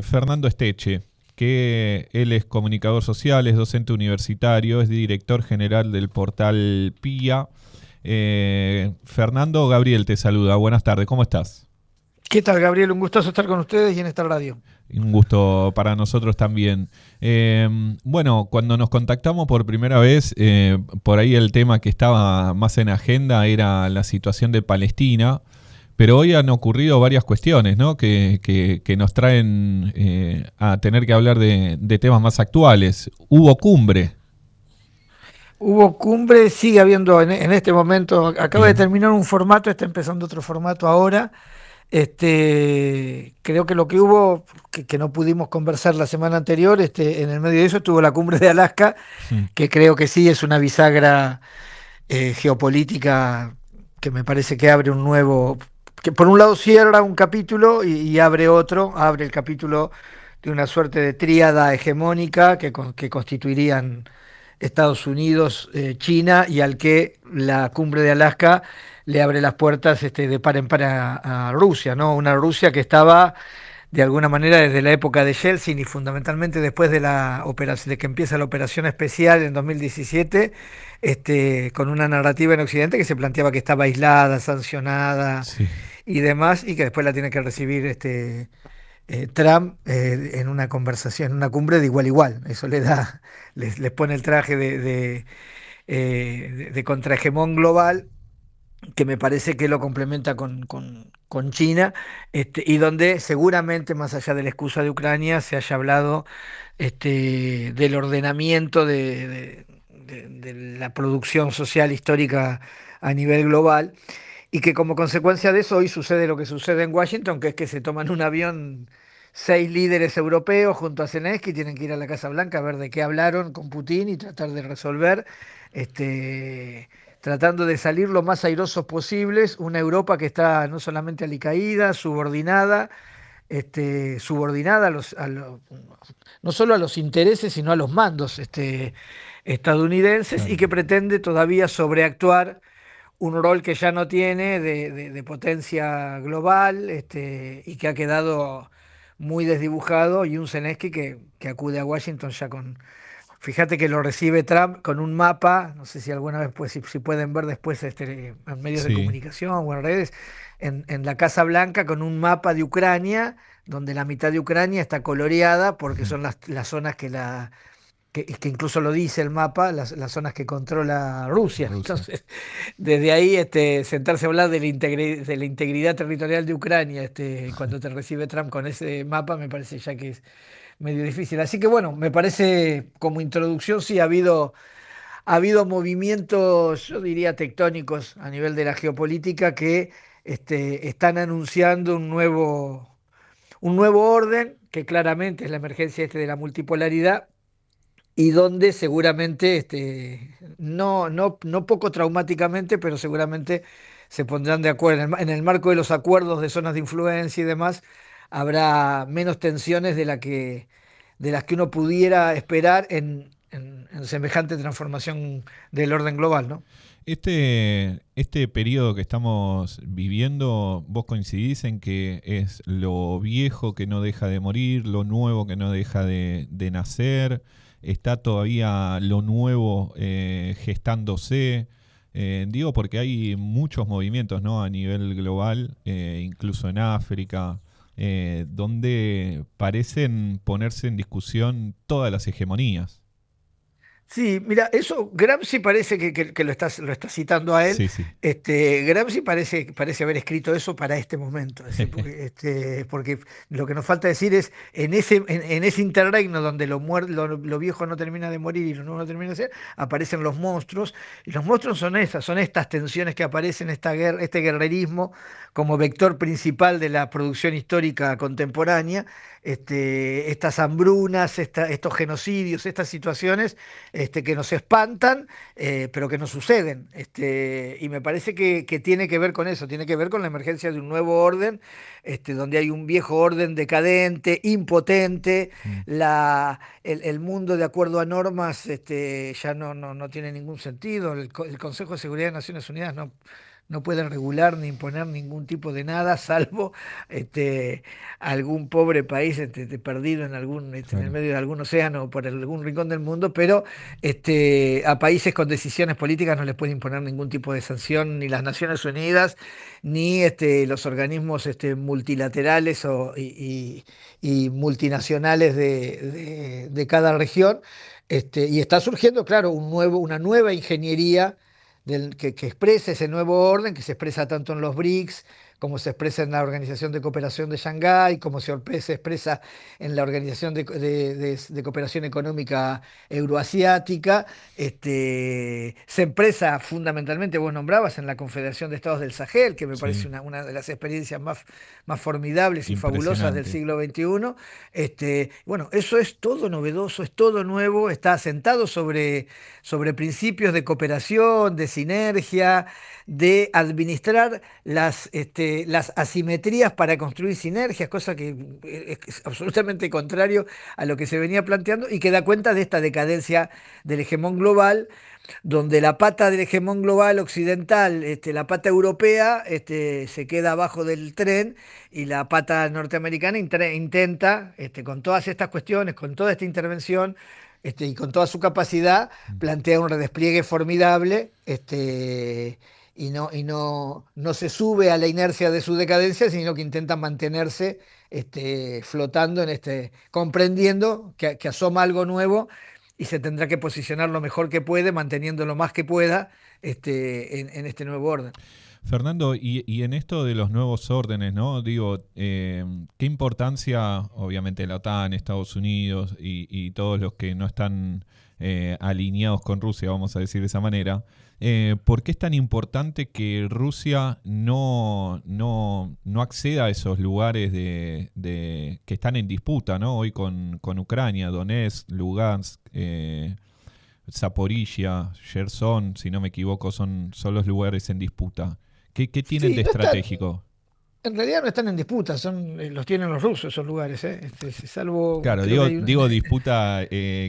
Fernando Esteche, que él es comunicador social, es docente universitario, es director general del portal PIA. Fernando, Gabriel te saluda. Buenas tardes, ¿cómo estás? ¿Qué tal, Gabriel? Un gustazo estar con ustedes y en esta radio. Un gusto para nosotros también. Bueno, cuando nos contactamos por primera vez, por ahí el tema que estaba más en agenda era la situación de Palestina, pero hoy han ocurrido varias cuestiones, ¿no? Que nos traen a tener que hablar de temas más actuales. Hubo cumbre. Hubo cumbre, sigue habiendo en este momento, acaba de Bien. terminar un formato, está empezando otro formato ahora. Creo que lo que hubo, que no pudimos conversar la semana anterior, en el medio de eso estuvo la cumbre de Alaska, Mm. que creo que sí es una bisagra geopolítica que me parece que abre un nuevo, que por un lado cierra un capítulo y abre otro, abre el capítulo de una suerte de tríada hegemónica que constituirían Estados Unidos, China, y al que la cumbre de Alaska le abre las puertas de par en par a Rusia, ¿no? Una Rusia que estaba de alguna manera desde la época de Yeltsin y fundamentalmente después de la operación, de que empieza la operación especial en 2017, con una narrativa en Occidente que se planteaba que estaba aislada, sancionada Sí, y demás, y que después la tiene que recibir Trump en una conversación, en una cumbre de igual a igual. Eso le da, les pone el traje de contrahegemón global, que me parece que lo complementa con China, y donde seguramente, más allá de la excusa de Ucrania, se haya hablado del ordenamiento de la producción social histórica a nivel global, y que como consecuencia de eso hoy sucede lo que sucede en Washington, que es que se toman un avión seis líderes europeos junto a Zelensky, tienen que ir a la Casa Blanca a ver de qué hablaron con Putin y tratar de resolver, tratando de salir lo más airosos posibles, una Europa que está no solamente alicaída, subordinada, subordinada no solo a los intereses, sino a los mandos estadounidenses, y claro. que pretende todavía sobreactuar un rol que ya no tiene de potencia global, y que ha quedado muy desdibujado, y un Zelensky que acude a Washington ya con... Fíjate que lo recibe Trump con un mapa, no sé si alguna vez pues, si pueden ver después en medios de Sí. comunicación o en redes, en la Casa Blanca con un mapa de Ucrania, donde la mitad de Ucrania está coloreada porque Mm. son las zonas que incluso lo dice el mapa, las zonas que controla Rusia. Rusia. Entonces, desde ahí, sentarse a hablar de la integridad territorial de Ucrania, cuando te recibe Trump con ese mapa, me parece ya que es medio difícil. Así que bueno, me parece como introducción, sí, ha habido movimientos, yo diría, tectónicos a nivel de la geopolítica que están anunciando un nuevo orden, que claramente es la emergencia de la multipolaridad, y donde seguramente, no poco traumáticamente, pero seguramente se pondrán de acuerdo. En el marco de los acuerdos de zonas de influencia y demás, habrá menos tensiones de las que uno pudiera esperar en semejante transformación del orden global, ¿no? Este periodo que estamos viviendo, vos coincidís en que es lo viejo que no deja de morir, lo nuevo que no deja de nacer, está todavía lo nuevo gestándose. Digo porque hay muchos movimientos, ¿no? A nivel global, incluso en África, donde parecen ponerse en discusión todas las hegemonías. Sí, mira, eso Gramsci parece que lo está citando a él. Sí, sí. Gramsci parece haber escrito eso para este momento, es decir, porque lo que nos falta decir es en ese interregno donde lo viejo no termina de morir y lo nuevo no termina de ser, aparecen los monstruos, y los monstruos son estas tensiones que aparecen, esta guerra, este guerrerismo como vector principal de la producción histórica contemporánea, estas hambrunas, estos genocidios, estas situaciones que nos espantan, pero que no suceden. Y me parece que tiene que ver con eso, tiene que ver con la emergencia de un nuevo orden, donde hay un viejo orden decadente, impotente, Mm. el mundo de acuerdo a normas, ya no tiene ningún sentido. El Consejo de Seguridad de Naciones Unidas no pueden regular ni imponer ningún tipo de nada, salvo algún pobre país perdido en en el Claro. medio de algún océano o por algún rincón del mundo, pero a países con decisiones políticas no les puede imponer ningún tipo de sanción, ni las Naciones Unidas, ni los organismos multilaterales y multinacionales de cada región. Y está surgiendo, claro, una nueva ingeniería que expresa ese nuevo orden, que se expresa tanto en los BRICS, como se expresa en la Organización de Cooperación de Shanghái, como se expresa en la Organización de Cooperación Económica Euroasiática. Se expresa fundamentalmente, vos nombrabas, en la Confederación de Estados del Sahel, que me parece Sí, una de las experiencias más formidables y fabulosas del impresionante. siglo XXI. Bueno, eso es todo novedoso, es todo nuevo, está asentado sobre principios de cooperación, de sinergia, de administrar las asimetrías para construir sinergias, cosa que es absolutamente contrario a lo que se venía planteando y que da cuenta de esta decadencia del hegemón global, donde la pata del hegemón global occidental, la pata europea, se queda abajo del tren y la pata norteamericana intenta, con todas estas cuestiones, con toda esta intervención, y con toda su capacidad, plantea un redespliegue formidable, no se sube a la inercia de su decadencia, sino que intenta mantenerse flotando comprendiendo que asoma algo nuevo y se tendrá que posicionar lo mejor que puede, manteniendo lo más que pueda en este nuevo orden. Fernando, y en esto de los nuevos órdenes, ¿no? Digo, ¿qué importancia, obviamente la OTAN, Estados Unidos y todos los que no están alineados con Rusia, vamos a decir de esa manera, ¿por qué es tan importante que Rusia no acceda a esos lugares que están en disputa, ¿no? Hoy con Ucrania, Donetsk, Lugansk, Zaporizhia, Gerson, si no me equivoco, son los lugares en disputa. ¿Qué tienen Sí, de no están, estratégico? en realidad no están en disputa, los tienen los rusos esos lugares, ¿eh? Salvo, Claro, creo que digo disputa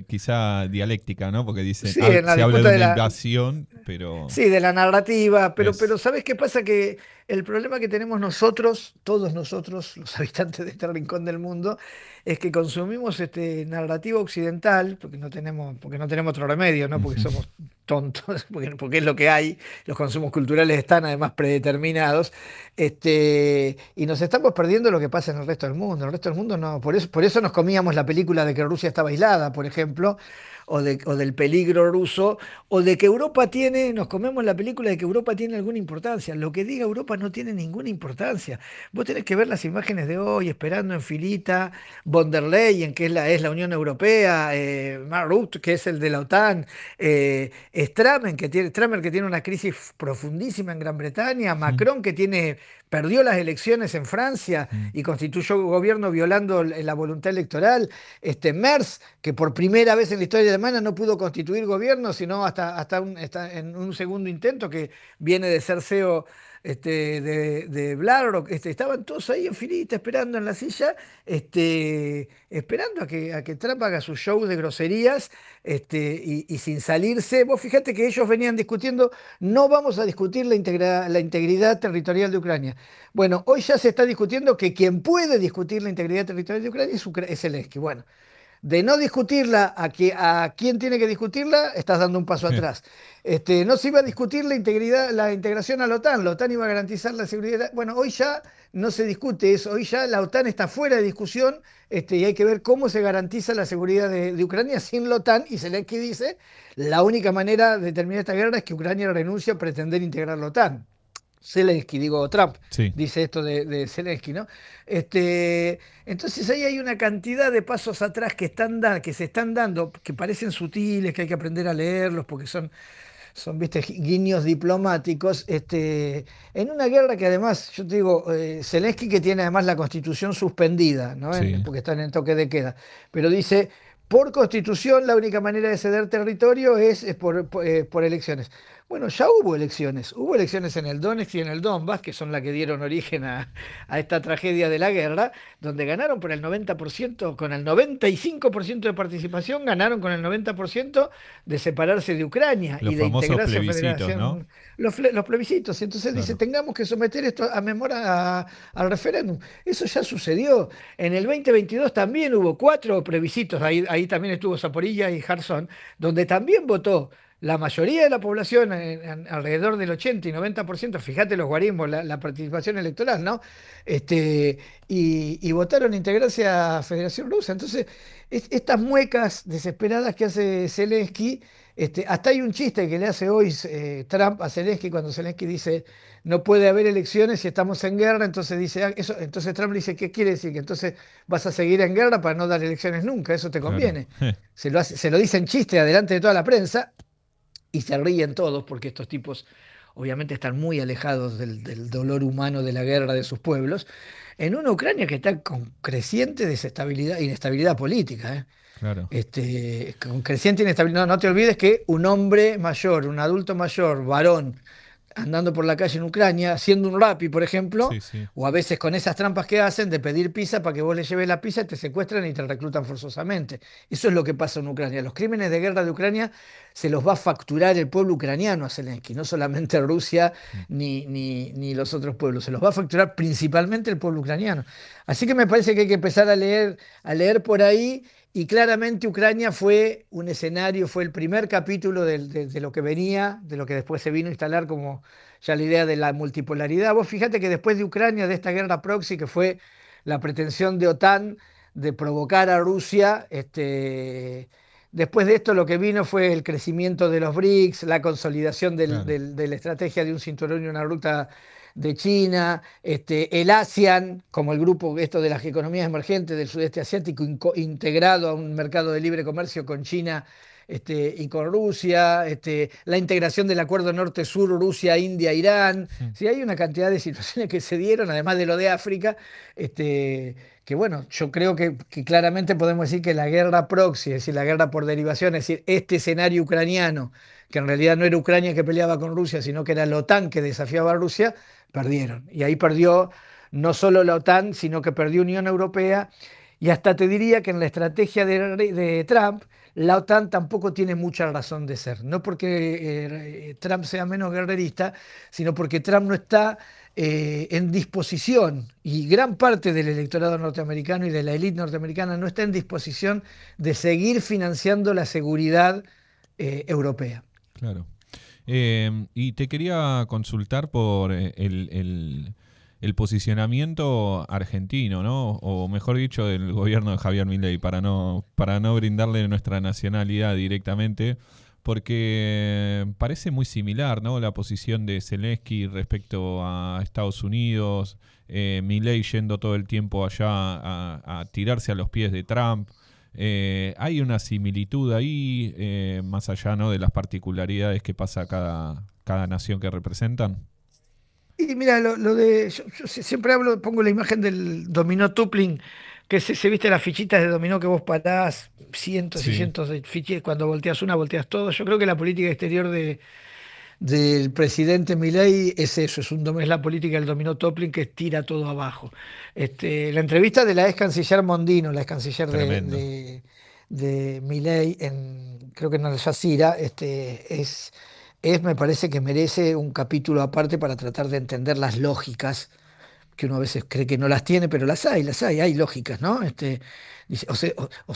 quizá dialéctica, ¿no? Porque dicen, sí, en la se habla de disputa una invasión, pero sí, de la narrativa, pero es... ¿sabes qué pasa? Que el problema que tenemos nosotros, todos nosotros, los habitantes de este rincón del mundo, es que consumimos narrativa occidental, porque no tenemos otro remedio, ¿no? Porque Ujú. somos tontos, porque es lo que hay, los consumos culturales están además predeterminados, y nos estamos perdiendo lo que pasa en el resto del mundo. En el resto del mundo no, por eso nos comíamos la película de que Rusia estaba aislada, por ejemplo, o del peligro ruso o de que Europa nos comemos la película de que Europa tiene alguna importancia. Lo que diga Europa no tiene ninguna importancia. Vos tenés que ver las imágenes de hoy, esperando en filita, von der Leyen, que es la Unión Europea, Mark Rutte, que es el de la OTAN, Stramer, que tiene una crisis profundísima en Gran Bretaña, Ujú. Macron, que perdió las elecciones en Francia Mm. y constituyó gobierno violando la voluntad electoral, Merz, que por primera vez en la historia alemana no pudo constituir gobierno, sino hasta en un segundo intento que viene de ser CEO de BlackRock. Estaban todos ahí en filita esperando en la silla, esperando a que Trump haga su show de groserías, y sin salirse. Vos fíjate que ellos venían discutiendo, no vamos a discutir la integridad territorial de Ucrania. Bueno, hoy ya se está discutiendo que quien puede discutir la integridad territorial de Ucrania es Zelensky. Bueno, de no discutirla a quién tiene que discutirla, estás dando un paso atrás. No se iba a discutir la integración a la OTAN iba a garantizar la seguridad. Bueno, hoy ya no se discute eso, hoy ya la OTAN está fuera de discusión, y hay que ver cómo se garantiza la seguridad de Ucrania sin la OTAN, y Zelensky dice, la única manera de terminar esta guerra es que Ucrania renuncie a pretender integrar la OTAN. Zelensky, digo, Trump, Sí. dice esto de Zelensky, ¿no? Entonces ahí hay una cantidad de pasos atrás que se están dando, que parecen sutiles, que hay que aprender a leerlos, porque viste, guiños diplomáticos, en una guerra que además, yo te digo, Zelensky que tiene además la constitución suspendida, ¿no? Sí. Porque están en toque de queda, pero dice, por constitución la única manera de ceder territorio es por elecciones. Bueno, ya hubo elecciones en el Donetsk y en el Donbass, que son las que dieron origen a esta tragedia de la guerra, donde ganaron por el 90%, con el 95% de participación, ganaron con el 90% de separarse de Ucrania Los y de famosos integrarse en plebiscitos, ¿no? federación, los plebiscitos. Y entonces dice, Claro. tengamos que someter esto a memoria al referéndum. Eso ya sucedió. En el 2022 también hubo 4 plebiscitos, ahí también estuvo Zaporilla y Jarzón, donde también votó la mayoría de la población, alrededor del 80 y 90%, fíjate los guarismos, la participación electoral, ¿no? Este, y votaron integrarse a Federación Rusa. Entonces, estas muecas desesperadas que hace Zelensky, hasta hay un chiste que le hace hoy Trump a Zelensky cuando Zelensky dice no puede haber elecciones si estamos en guerra, entonces dice, eso, entonces Trump le dice, ¿qué quiere decir? Que entonces vas a seguir en guerra para no dar elecciones nunca, eso te Claro. conviene. Se lo dice en chiste adelante de toda la prensa y se ríen todos porque estos tipos obviamente están muy alejados del dolor humano de la guerra de sus pueblos, en una Ucrania que está con creciente desestabilidad, inestabilidad política, ¿eh? Claro. Con creciente inestabilidad. No, no te olvides que un hombre mayor, un adulto mayor, varón, andando por la calle en Ucrania, haciendo un Rappi, por ejemplo, Sí, sí. o a veces con esas trampas que hacen de pedir pizza para que vos le lleves la pizza, te secuestran y te reclutan forzosamente. Eso es lo que pasa en Ucrania. Los crímenes de guerra de Ucrania se los va a facturar el pueblo ucraniano a Zelensky, no solamente Rusia ni los otros pueblos, se los va a facturar principalmente el pueblo ucraniano. Así que me parece que hay que empezar a leer por ahí. Y claramente Ucrania fue un escenario, fue el primer capítulo de lo que venía, de lo que después se vino a instalar como ya la idea de la multipolaridad. Vos fíjate que después de Ucrania, de esta guerra proxy, que fue la pretensión de OTAN de provocar a Rusia, después de esto lo que vino fue el crecimiento de los BRICS, la consolidación Claro. de la estrategia de un cinturón y una ruta de China, el ASEAN, como el grupo esto de las economías emergentes del sudeste asiático, integrado a un mercado de libre comercio con China y con Rusia, la integración del acuerdo norte-sur, Rusia, India, Irán. Sí, hay una cantidad de situaciones que se dieron, además de lo de África, que bueno, yo creo que claramente podemos decir que la guerra proxy, es decir, la guerra por derivación, es decir, este escenario ucraniano, que en realidad no era Ucrania que peleaba con Rusia, sino que era la OTAN que desafiaba a Rusia, perdieron. Y ahí perdió no solo la OTAN, sino que perdió Unión Europea. Y hasta te diría que en la estrategia de Trump, la OTAN tampoco tiene mucha razón de ser. No porque Trump sea menos guerrerista, sino porque Trump no está en disposición, y gran parte del electorado norteamericano y de la élite norteamericana no está en disposición de seguir financiando la seguridad europea. Claro. Y te quería consultar por el posicionamiento argentino, ¿no? O mejor dicho, del gobierno de Javier Milei, para no brindarle nuestra nacionalidad directamente, porque parece muy similar, ¿no? La posición de Zelensky respecto a Estados Unidos, Milei yendo todo el tiempo allá a tirarse a los pies de Trump. Hay una similitud ahí, más allá, ¿no?, de las particularidades que pasa cada nación que representan. Y mira, yo siempre hablo, pongo la imagen del dominó tupling, que se viste las fichitas de dominó que vos parás cientos y Sí, cientos de fichitas, cuando volteas una, volteas todo. Yo creo que la política exterior del presidente Milei es eso, es la política del dominó tupling que tira todo abajo. La entrevista de la ex canciller Mondino, la ex canciller tremendo. de Milei, creo que en Al Jazeera, me parece que merece un capítulo aparte para tratar de entender las lógicas, que uno a veces cree que no las tiene, pero hay lógicas, ¿no? Dice, o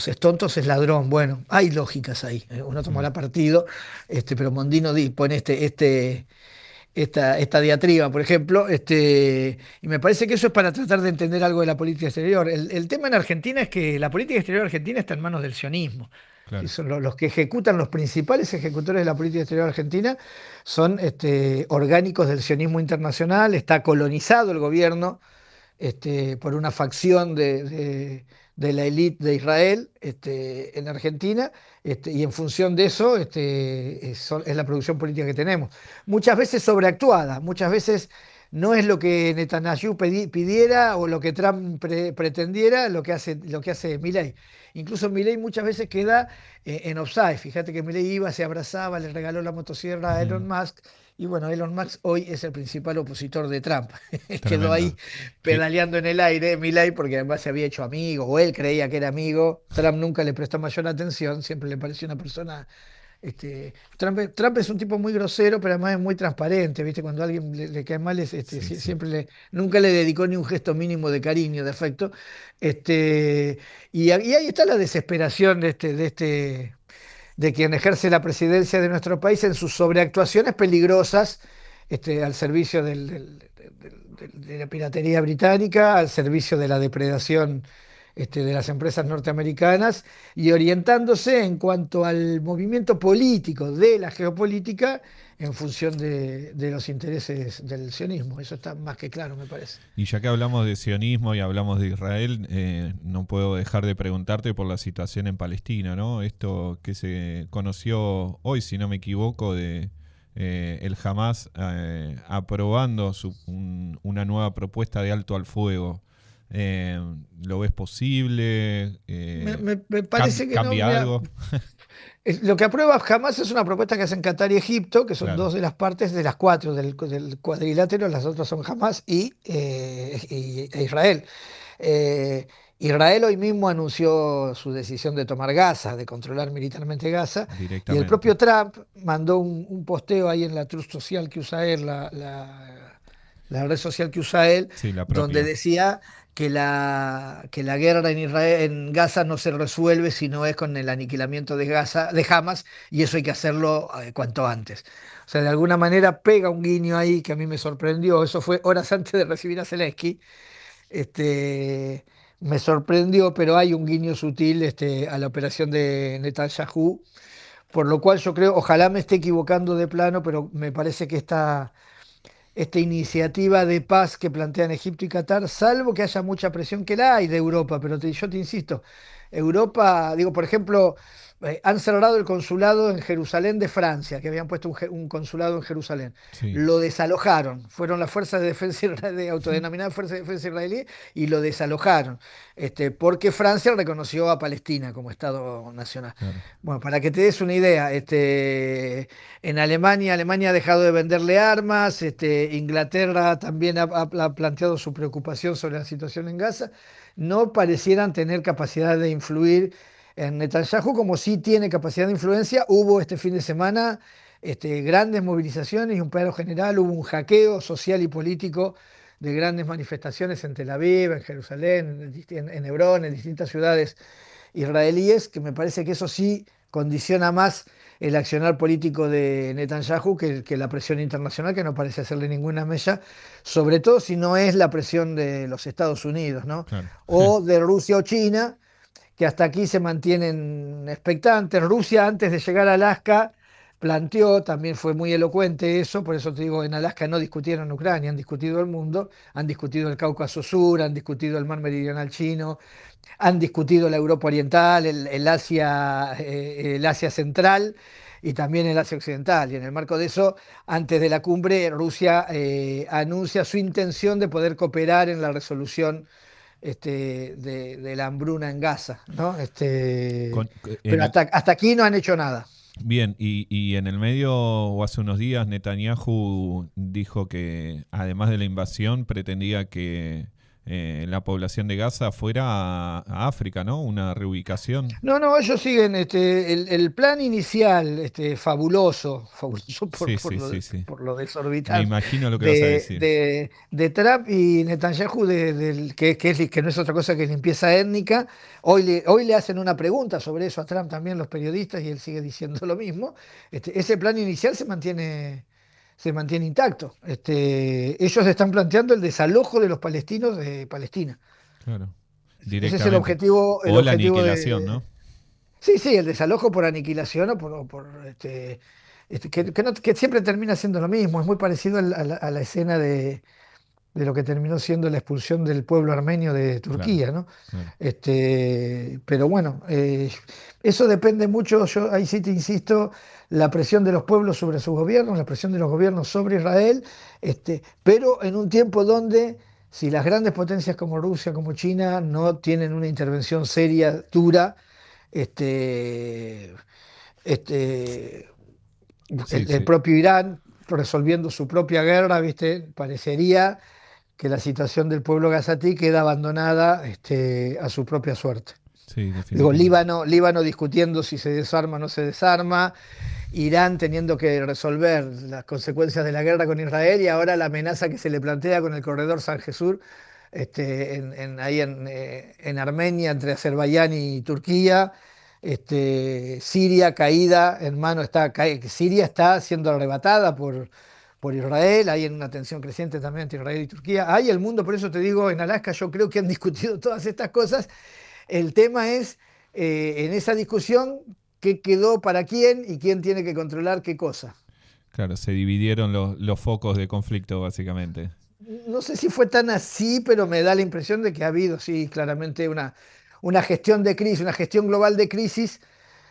se es tonto o se es ladrón. Bueno, hay lógicas ahí. Uno Mm. tomará partido, pero Mondino pone esta diatriba, por ejemplo, y me parece que eso es para tratar de entender algo de la política exterior. El tema en Argentina es que la política exterior argentina está en manos del sionismo. Sí, Claro. son los que ejecutan, los principales ejecutores de la política exterior argentina son orgánicos del sionismo internacional, está colonizado el gobierno por una facción de la élite de Israel en Argentina, y en función de eso es la producción política que tenemos. Muchas veces sobreactuada, muchas veces no es lo que Netanyahu pidiera o lo que Trump pretendiera lo que hace Milei. Incluso Milei muchas veces queda en offside. Fíjate que Milei iba, se abrazaba, le regaló la motosierra a Ujú. Elon Musk. Y bueno, Elon Musk hoy es el principal opositor de Trump. Quedó ahí Tremendo. Que, pedaleando en el aire Milei porque además se había hecho amigo, o él creía que era amigo. Trump nunca le prestó mayor atención, siempre le pareció una persona Trump es un tipo muy grosero, pero además es muy transparente, ¿viste? Cuando a alguien le cae mal, sí, sí. siempre nunca le dedicó ni un gesto mínimo de cariño, de afecto. Este, y ahí está la desesperación de quien ejerce la presidencia de nuestro país en sus sobreactuaciones peligrosas, al servicio de la piratería británica, al servicio de la depredación de las empresas norteamericanas y orientándose en cuanto al movimiento político de la geopolítica en función de los intereses del sionismo. Eso está más que claro, me parece. y ya que hablamos de sionismo y hablamos de Israel, no puedo dejar de preguntarte por la situación en Palestina, ¿no? Esto que se conoció hoy, si no me equivoco, de el Hamas aprobando una nueva propuesta de alto al fuego. Eh, ¿Lo ves posible? Me parece que no. ¿Cambia Mira, algo? lo que aprueba jamás es una propuesta que hacen Qatar y Egipto, que son Claro, dos de las partes de las cuatro del cuadrilátero, las otras son Hamas e Israel. Eh, Israel hoy mismo anunció su decisión de tomar Gaza, de controlar militarmente Gaza, y el directamente. propio Trump mandó un posteo ahí en la Truth Social que usa él, la red social que usa él, Sí, la donde propia. decía que la guerra en Israel, en Gaza no se resuelve si no es con el aniquilamiento de Gaza, de Hamas, y eso hay que hacerlo cuanto antes. O sea, de alguna manera pega un guiño ahí que a mí me sorprendió. Eso fue horas antes de recibir a Zelensky. Este, Me sorprendió, pero hay un guiño sutil a la operación de Netanyahu, por lo cual yo creo, ojalá me esté equivocando de plano, pero me parece que esta iniciativa de paz que plantean Egipto y Qatar, salvo que haya mucha presión que la hay de Europa, pero yo te insisto, Europa, digo, por ejemplo, han cerrado el consulado en Jerusalén de Francia, que habían puesto un consulado en Jerusalén. Sí. Lo desalojaron, fueron las fuerzas de defensa de autodenominadas fuerzas de defensa israelí y lo desalojaron, porque Francia reconoció a Palestina como Estado nacional. Claro. Bueno, para que te des una idea, en Alemania ha dejado de venderle armas, Inglaterra también ha planteado su preocupación sobre la situación en Gaza. No parecieran tener capacidad de influir en Netanyahu, como sí tiene capacidad de influencia. Hubo este fin de semana grandes movilizaciones y un paro general, hubo un hackeo social y político de grandes manifestaciones en Tel Aviv, en Jerusalén, en Hebrón, en distintas ciudades israelíes, que me parece que eso sí condiciona más el accionar político de Netanyahu que la presión internacional, que no parece hacerle ninguna mella, sobre todo si no es la presión de los Estados Unidos, ¿no? Claro. O de Rusia o China, que hasta aquí se mantienen expectantes. Rusia, antes de llegar a Alaska, planteó, también fue muy elocuente eso, por eso te digo, en Alaska no discutieron Ucrania, han discutido el mundo, han discutido el Cáucaso Sur, han discutido el mar meridional chino, han discutido la Europa Oriental, el Asia Central y también el Asia Occidental. Y en el marco de eso, antes de la cumbre, Rusia anuncia su intención de poder cooperar en la resolución de la hambruna en Gaza, ¿no? Con- en Pero el, hasta aquí no han hecho nada. Bien, y en el medio, o hace unos días, Netanyahu dijo que, además de la invasión, pretendía que la población de Gaza fuera a África, ¿no? Una reubicación. No, no, ellos siguen el plan inicial, fabuloso, fabuloso Sí, sí, sí, sí. por lo Me desorbitante imagino lo que vas a decir. de Trump y Netanyahu, que no es otra cosa que limpieza étnica. Hoy le hacen una pregunta sobre eso a Trump también los periodistas y él sigue diciendo lo mismo. Ese plan inicial se mantiene intacto. Ellos están planteando el desalojo de los palestinos de Palestina. Claro, Ese es directamente. el O la objetivo aniquilación, de. ¿no? Sí, sí, el desalojo por aniquilación que siempre termina siendo lo mismo. Es muy parecido a la escena de lo que terminó siendo la expulsión del pueblo armenio de Claro, Turquía, ¿no? claro. Pero bueno, eso depende mucho, yo ahí sí te insisto, la presión de los pueblos sobre sus gobiernos, la presión de los gobiernos sobre Israel, pero en un tiempo donde si las grandes potencias como Rusia, como China, no tienen una intervención seria, dura, este, este, Sí, el sí, propio Irán resolviendo su propia guerra, ¿viste? Parecería que la situación del pueblo gazatí queda abandonada a su propia suerte. sí, Digo, definitivamente. Líbano discutiendo si se desarma o no se desarma, Irán teniendo que resolver las consecuencias de la guerra con Israel y ahora la amenaza que se le plantea con el corredor San Jesús ahí en Armenia, entre Azerbaiyán y Turquía. Siria caída en mano Siria está siendo arrebatada por Israel, hay una tensión creciente también entre Israel y Turquía. Hay el mundo, por eso te digo, en Alaska yo creo que han discutido todas estas cosas. El tema es, en esa discusión, qué quedó para quién y quién tiene que controlar qué cosa. Claro, se dividieron los focos de conflicto, básicamente. No sé si fue tan así, pero me da la impresión de que ha habido, sí, claramente una gestión de crisis, una gestión global de crisis,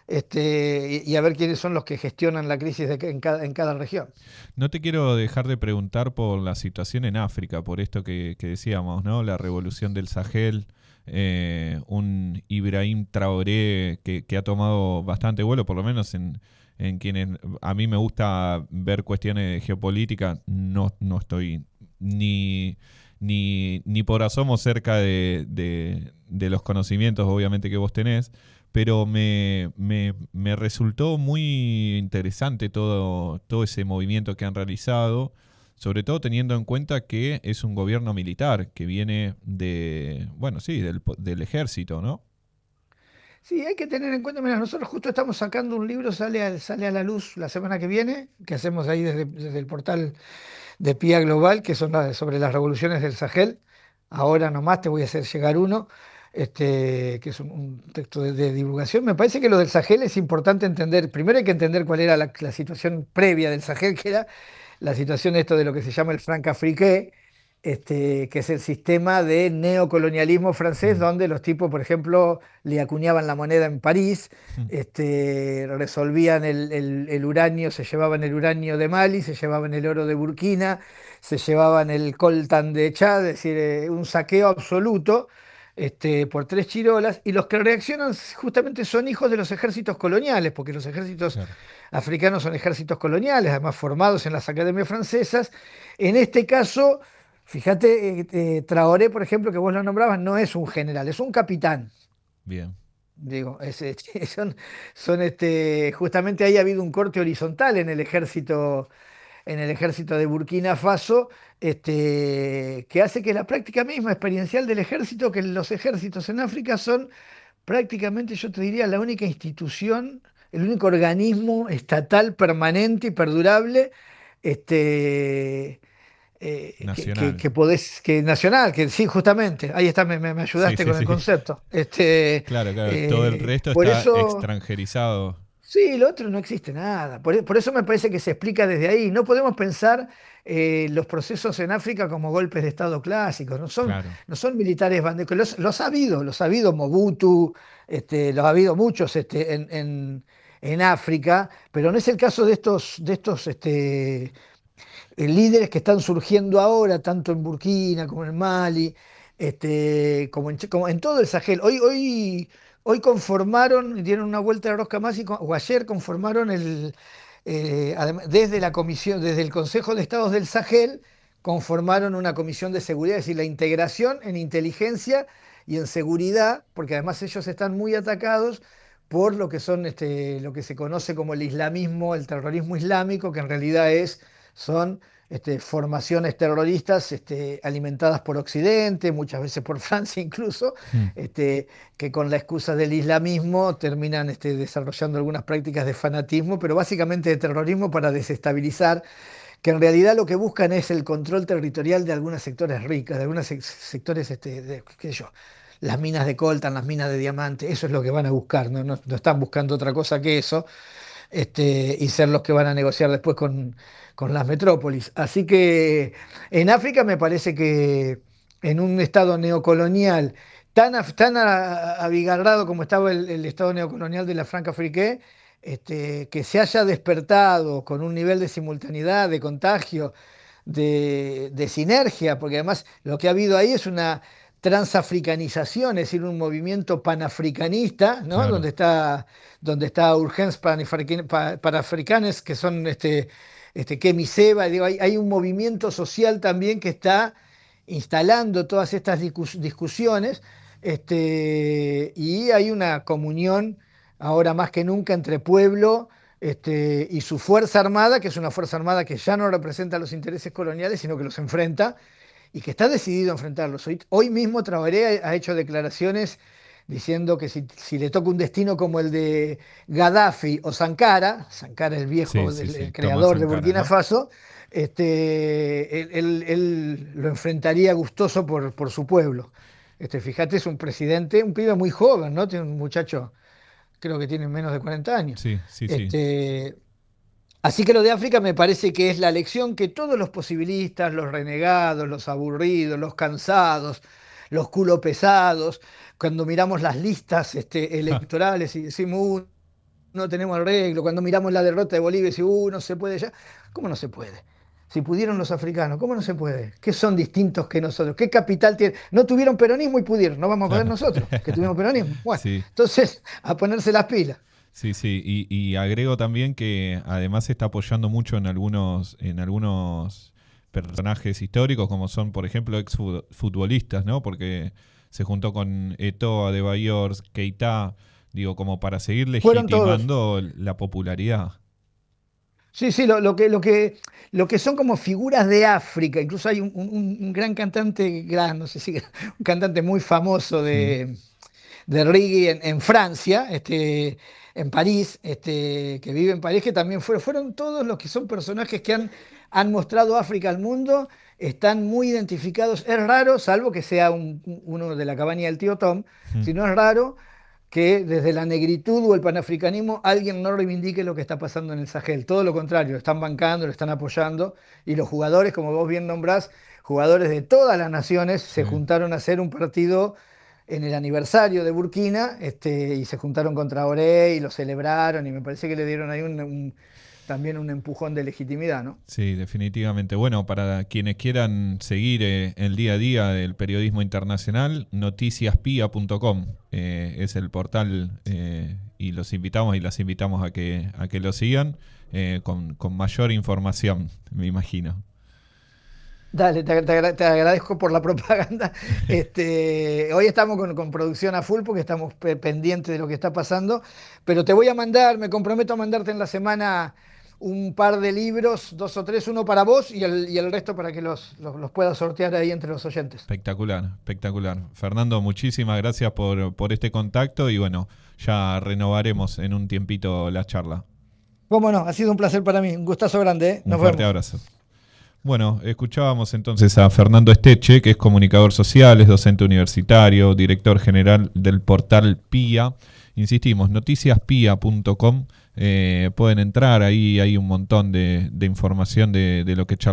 y a ver quiénes son los que gestionan la crisis en cada región. No te quiero dejar de preguntar por la situación en África, por esto que decíamos, ¿no? La revolución del Sahel, un Ibrahim Traoré que ha tomado bastante vuelo, por lo menos en quienes a mí me gusta ver cuestiones de geopolítica, no estoy ni por asomo cerca de los conocimientos, obviamente, que vos tenés, pero me resultó muy interesante todo ese movimiento que han realizado, sobre todo teniendo en cuenta que es un gobierno militar que viene bueno, sí, del ejército, ¿no? Sí, hay que tener en cuenta, mira, nosotros justo estamos sacando un libro, sale a la luz la semana que viene, que hacemos ahí desde el portal de PIA Global, que son sobre las revoluciones del Sahel. Ahora nomás te voy a hacer llegar uno, que es un texto de divulgación. Me parece que lo del Sahel es importante entender. Primero hay que entender cuál era la situación previa del Sahel, que era la situación esto de lo que se llama el Francafrique, que es el sistema de neocolonialismo francés, Mm. donde los tipos, por ejemplo, le acuñaban la moneda en París, resolvían el uranio, se llevaban el uranio de Mali, se llevaban el oro de Burkina, se llevaban el coltan de Chad, es decir, un saqueo absoluto. Por tres chirolas, y los que reaccionan justamente son hijos de los ejércitos coloniales, porque los ejércitos Claro. africanos son ejércitos coloniales, además formados en las academias francesas. En este caso, fíjate, Traoré, por ejemplo, que vos lo nombrabas, no es un general, es un capitán. Bien. Digo, justamente ahí ha habido un corte horizontal en el ejército de Burkina Faso, que hace que la práctica misma experiencial del ejército, que los ejércitos en África son prácticamente, yo te diría, la única institución, el único organismo estatal permanente y perdurable, este, Nacional. que nacional, que sí, justamente, ahí está, me Sí, ayudaste sí, con el sí. concepto. Claro, claro. Todo el resto Por está eso, extranjerizado. sí, lo otro no existe nada. Por eso me parece que se explica desde ahí. No podemos pensar los procesos en África como golpes de Estado clásicos. Claro. No son militares banderos. Los ha habido Mobutu, los ha habido muchos en África, pero no es el caso de estos líderes que están surgiendo ahora, tanto en Burkina como en Mali, como en todo el Sahel. Hoy conformaron, dieron una vuelta de rosca más o ayer conformaron desde la comisión, desde el Consejo de Estados del Sahel, conformaron una comisión de seguridad, es decir, la integración en inteligencia y en seguridad, porque además ellos están muy atacados por lo que se conoce como el islamismo, el terrorismo islámico, que en realidad son formaciones terroristas alimentadas por Occidente, muchas veces por Francia incluso, Mm. que con la excusa del islamismo terminan desarrollando algunas prácticas de fanatismo, pero básicamente de terrorismo para desestabilizar, que en realidad lo que buscan es el control territorial de algunos sectores ricos, de algunos sectores, qué sé yo, las minas de coltan, las minas de diamante, eso es lo que van a buscar, no están buscando otra cosa que eso. y ser los que van a negociar después con las metrópolis. Así que en África me parece que en un estado neocolonial tan abigarrado como estaba el estado neocolonial de la Francafrique, que se haya despertado con un nivel de simultaneidad, de contagio, de sinergia, porque además lo que ha habido ahí es una transafricanización, es decir, un movimiento panafricanista, ¿no? Claro. Donde está Urgents Panafricanes, que son Kemi Seba, digo, hay un movimiento social también que está instalando todas estas discusiones, y hay una comunión ahora más que nunca entre pueblo, y su Fuerza Armada, que es una Fuerza Armada que ya no representa los intereses coloniales, sino que los enfrenta y que está decidido a enfrentarlos. Hoy mismo Traoré ha hecho declaraciones diciendo que si le toca un destino como el de Gaddafi o Sankara, Sankara el Sí, viejo, sí, sí. el Tomás creador de Sankara, Burkina ¿no? Faso, él lo enfrentaría gustoso por su pueblo. Fíjate, es un presidente, un pibe muy joven, ¿no? Tiene un muchacho, creo que tiene menos de 40 años. Sí, sí, sí. Este, Así que lo de África me parece que es la lección que todos los posibilistas, los renegados, los aburridos, los cansados, los culo pesados, cuando miramos las listas Ja, electorales y decimos, no tenemos arreglo, cuando miramos la derrota de Bolivia y decimos, no se puede ya. ¿Cómo no se puede? Si pudieron los africanos, ¿cómo no se puede? ¿Qué son distintos que nosotros? ¿Qué capital tienen? No tuvieron peronismo y pudieron, no vamos a poder claro. nosotros, que tuvimos peronismo. Bueno, Sí. entonces, a ponerse las pilas. Sí, sí, y agrego también que además se está apoyando mucho en algunos personajes históricos, como son, por ejemplo, exfutbolistas, ¿no? Porque se juntó con Eto'o, Adebayor, Keita, digo, como para seguir Fueron todos. legitimando la popularidad. Sí, sí, lo que son como figuras de África. Incluso hay un gran cantante, no sé si, un cantante muy famoso Mm, de reggae en Francia, en París, que vive en París, que también fueron todos los que son personajes que han mostrado África al mundo, están muy identificados. Es raro, salvo que sea uno de la cabaña del tío Tom, mm. si no es raro que desde la negritud o el panafricanismo alguien no reivindique lo que está pasando en el Sahel. Todo lo contrario, lo están bancando, lo están apoyando, y los jugadores, como vos bien nombrás, jugadores de todas las naciones, Sí. se juntaron a hacer un partido en el aniversario de Burkina, y se juntaron contra Oré y lo celebraron, y me parece que le dieron ahí también un empujón de legitimidad, ¿no? Sí, definitivamente. Bueno, para quienes quieran seguir el día a día del periodismo internacional, noticiaspia.com es el portal, y los invitamos y las invitamos a que lo sigan con mayor información, me imagino. Dale, te agradezco por la propaganda. Hoy estamos con producción a full porque estamos pendientes de lo que está pasando, pero te voy a mandar, me comprometo a mandarte en la semana un par de libros, dos o tres, uno para vos y el resto para que los puedas sortear ahí entre los oyentes. Espectacular, espectacular. Fernando, muchísimas gracias por este contacto y bueno, ya renovaremos en un tiempito la charla. Cómo no, ha sido un placer para mí, un gustazo grande, ¿eh? Un Nos fuerte vemos. abrazo. Bueno, escuchábamos entonces a Fernando Esteche, que es comunicador social, es docente universitario, director general del portal PIA. Insistimos, noticiaspia.com. Pueden entrar, ahí hay un montón de información de lo que charlamos.